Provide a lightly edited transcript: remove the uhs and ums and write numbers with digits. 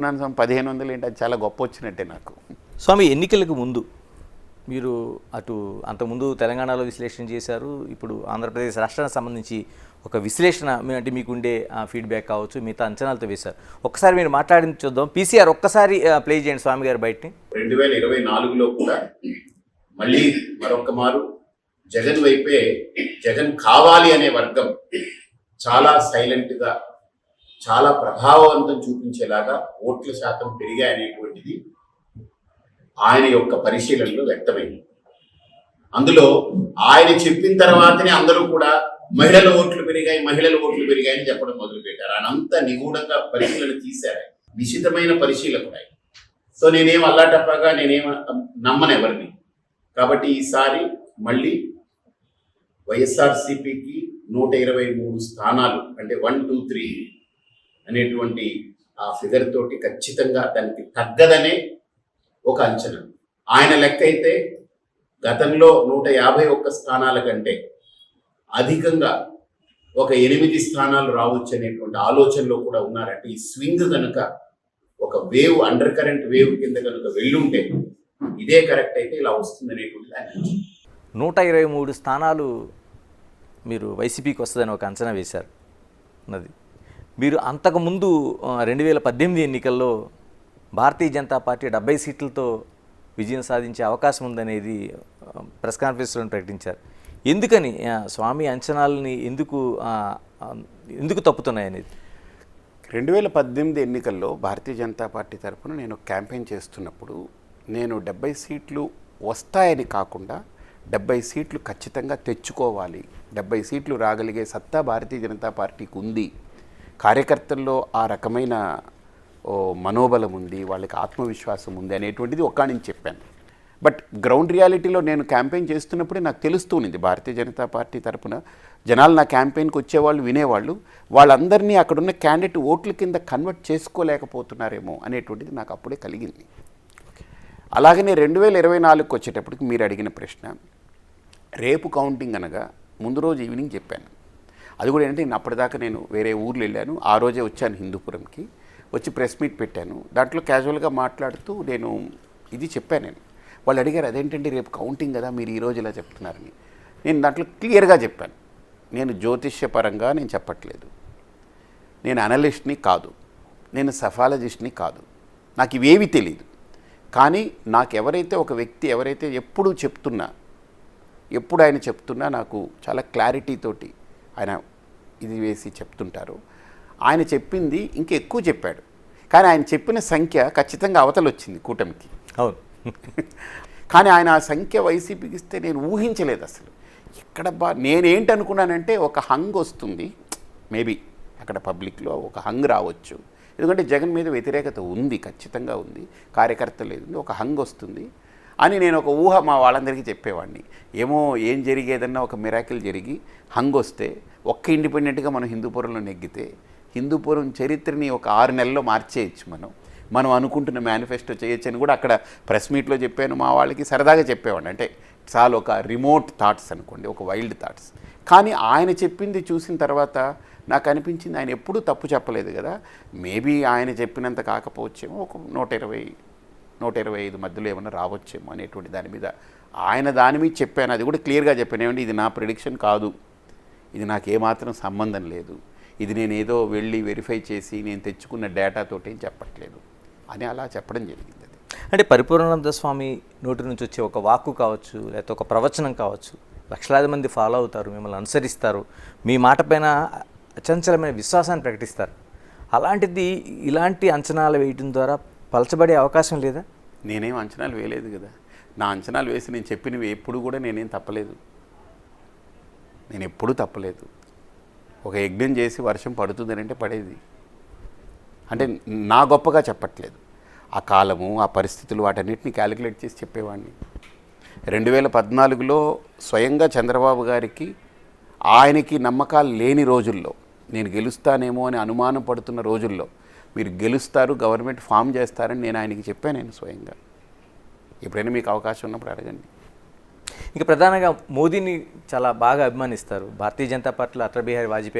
స్వామి 1500 ఏంటి, అది చాలా గొప్ప వచ్చినట్టే నాకు. స్వామి, ఎన్నికలకు ముందు మీరు అటు అంతకుముందు తెలంగాణలో విశ్లేషణ చేశారు, ఇప్పుడు ఆంధ్రప్రదేశ్ రాష్ట్రానికి సంబంధించి ఒక విశ్లేషణ అంటే మీకుండే ఫీడ్బ్యాక్ కావచ్చు, మిగతా అంచనాలతో వేశారు. ఒక్కసారి మీరు మాట్లాడింది చూద్దాం. పీసీఆర్ ఒక్కసారి ప్లే చేయండి స్వామి గారు బయటని. 2024లో కూడా మళ్ళీ మరొక మారు జగన్ వైపే, జగన్ కావాలి అనే వర్గం చాలా సైలెంట్గా, చాలా ప్రభావవంతం చూపించేలాగా ఓట్ల శాతం పెరిగాయనేటువంటిది ఆయన యొక్క పరిశీలనలో వ్యక్తమైంది. అందులో ఆయన చెప్పిన తర్వాతనే అందరూ కూడా మహిళల ఓట్లు పెరిగాయని చెప్పడం మొదలుపెట్టారు. ఆయన అంతా నిగూఢంగా పరిశీలన తీశారు. నిశితమైన పరిశీలకుడు ఆయన. సో నేనేం అల్లాటప్పగా నమ్మను ఎవరిని. కాబట్టి ఈసారి మళ్ళీ వైఎస్ఆర్సీపీకి 123 స్థానాలు, అంటే 1, 2, 3 అనేటువంటి ఆ ఫిగర్ తోటి ఖచ్చితంగా దానికి తగ్గదనే ఒక అంచనా. ఆయన లెక్క అయితే గతంలో 151 స్థానాల కంటే అధికంగా ఒక 8 స్థానాలు రావచ్చు అనేటువంటి ఆలోచనలో కూడా ఉన్నారంటే ఈ స్వింగ్ కనుక ఒక వేవ్, అండర్ కరెంట్ వేవ్ కింద కనుక వెళ్ళుంటే ఇదే కరెక్ట్ అయితే ఇలా వస్తుంది అనేటువంటి ఆయన 123 స్థానాలు మీరు వైసీపీకి వస్తుందని ఒక అంచనా వేశారు అన్నది. మీరు అంతకుముందు 2018 ఎన్నికల్లో భారతీయ జనతా పార్టీ 70 సీట్లతో విజయం సాధించే అవకాశం ఉందనేది ప్రెస్ కాన్ఫరెన్స్లో ప్రకటించారు. ఎందుకని స్వామి అంచనాలని ఎందుకు తప్పుతున్నాయి అనేది? 2018 ఎన్నికల్లో భారతీయ జనతా పార్టీ తరఫున నేను క్యాంపెయిన్ చేస్తున్నప్పుడు నేను 70 సీట్లు వస్తాయని కాకుండా 70 సీట్లు ఖచ్చితంగా తెచ్చుకోవాలి, 70 సీట్లు రాగలిగే సత్తా భారతీయ జనతా పార్టీకి ఉంది, కార్యకర్తల్లో ఆ రకమైన మనోబలం ఉంది, వాళ్ళకి ఆత్మవిశ్వాసం ఉంది అనేటువంటిది నుంచి చెప్పాను. బట్ గ్రౌండ్ రియాలిటీలో నేను క్యాంపెయిన్ చేస్తున్నప్పుడే నాకు తెలుస్తూ ఉంది భారతీయ జనతా పార్టీ తరఫున జనాలు నా క్యాంపెయిన్కి వచ్చేవాళ్ళు, వినేవాళ్ళు, వాళ్ళందరినీ అక్కడున్న క్యాండిడేట్ ఓట్ల కింద కన్వర్ట్ చేసుకోలేకపోతున్నారేమో అనేటువంటిది నాకు అప్పుడే కలిగింది. అలాగనే 2024కి వచ్చేటప్పటికి మీరు అడిగిన ప్రశ్న, రేపు కౌంటింగ్ అనగా ముందు రోజు ఈవినింగ్ చెప్పాను. అది కూడా ఏంటంటే అప్పటిదాకా నేను వేరే ఊర్లు వెళ్ళాను, ఆ రోజే వచ్చాను హిందూపురంకి, వచ్చి ప్రెస్ మీట్ పెట్టాను. దాంట్లో క్యాజువల్గా మాట్లాడుతూ నేను ఇది చెప్పాను. నేను వాళ్ళు అడిగారు అదేంటంటే రేపు కౌంటింగ్ కదా మీరు ఈరోజు ఇలా చెప్తున్నారని. నేను దాంట్లో క్లియర్గా చెప్పాను, నేను జ్యోతిష్యపరంగా నేను చెప్పట్లేదు, నేను అనలిస్ట్ని కాదు, నేను సఫాలజిస్ట్ని కాదు, నాకు ఇవేవి తెలియదు. కానీ నాకు ఎవరైతే ఒక వ్యక్తి ఎవరైతే ఎప్పుడు ఆయన చెప్తున్నా నాకు చాలా క్లారిటీతోటి ఆయన ఇది వేసి చెప్తుంటారు. ఆయన చెప్పింది ఇంకా ఎక్కువ చెప్పాడు, కానీ ఆయన చెప్పిన సంఖ్య ఖచ్చితంగా అవతల వచ్చింది కూటమికి. అవును. కానీ ఆయన ఆ సంఖ్య వైసీపీకి ఇస్తే నేను ఊహించలేదు అసలు. ఇక్కడ నేనేంటి అనుకున్నానంటే ఒక హంగ్ వస్తుంది, మేబీ అక్కడ పబ్లిక్లో ఒక హంగ్ రావచ్చు, ఎందుకంటే జగన్ మీద వ్యతిరేకత ఉంది, ఖచ్చితంగా ఉంది, కార్యకర్త లేదు, ఒక హంగ్ వస్తుంది అని నేను ఒక ఊహ మా వాళ్ళందరికీ చెప్పేవాడిని. ఏం జరిగేదన్నా ఒక మిరాకిల్ జరిగి హంగ్ వస్తే ఒక్క ఇండిపెండెంట్గా మనం హిందూపురంలో నెగ్గితే హిందూపురం చరిత్రని ఒక 6 నెలల్లో మార్చేయచ్చు, మనం అనుకుంటున్న మేనిఫెస్టో చేయొచ్చు అని కూడా అక్కడ ప్రెస్ మీట్లో చెప్పాను. మా వాళ్ళకి సరదాగా చెప్పేవాడిని, అంటే చాలా ఒక రిమోట్ థాట్స్ అనుకోండి, ఒక వైల్డ్ థాట్స్. కానీ ఆయన చెప్పింది చూసిన తర్వాత నాకు అనిపించింది ఆయన ఎప్పుడూ తప్పు చెప్పలేదు కదా, మేబీ ఆయన చెప్పినంత కాకపోవచ్చేమో, ఒక 120-125 మధ్యలో ఏమన్నా రావచ్చేమో అనేటువంటి దాని మీద దాని మీద చెప్పాను. అది కూడా క్లియర్గా చెప్పాను, ఏమంటే ఇది నా ప్రిడిక్షన్ కాదు, ఇది నాకు ఏమాత్రం సంబంధం లేదు, ఇది నేను ఏదో వెళ్ళి వెరిఫై చేసి నేను తెచ్చుకున్న డేటాతోటి ఏం చెప్పట్లేదు అని అలా చెప్పడం జరిగింది. అది అంటే పరిపూర్ణానంద స్వామి నోటి నుంచి వచ్చే ఒక వాక్కు కావచ్చు, లేకపోతే ఒక ప్రవచనం కావచ్చు, లక్షలాది మంది ఫాలో అవుతారు, మిమ్మల్ని అనుసరిస్తారు, మీ మాట పైన అచంచలమైన విశ్వాసాన్ని ప్రకటిస్తారు. అలాంటిది ఇలాంటి అంచనాలు వేయడం ద్వారా పలచబడే అవకాశం లేదా? నేనేం అంచనాలు వేయలేదు కదా, నా అంచనాలు వేసి నేను చెప్పినవి ఎప్పుడు కూడా నేనేం తప్పలేదు, నేను ఎప్పుడూ తప్పలేదు. ఒక యజ్ఞం చేసి వర్షం పడుతుందని అంటే పడేది, అంటే నా గొప్పగా చెప్పట్లేదు, ఆ కాలము ఆ పరిస్థితులు వాటన్నిటిని క్యాలిక్యులేట్ చేసి చెప్పేవాడిని. 2014లో స్వయంగా చంద్రబాబు గారికి ఆయనకి నమ్మకాలు లేని రోజుల్లో, నేను గెలుస్తానేమో అని అనుమానం పడుతున్న రోజుల్లో, మీరు గెలుస్తారు, గవర్నమెంట్ ఫామ్ చేస్తారని నేను ఆయనకి చెప్పాను. నేను స్వయంగా ఎప్పుడైనా మీకు అవకాశం ఉన్నప్పుడు అడగండి. ఇక ప్రధానంగా మోదీని చాలా బాగా అభిమానిస్తారు. భారతీయ జనతా పార్టీలో అటల్ బిహారీ వాజ్పేయి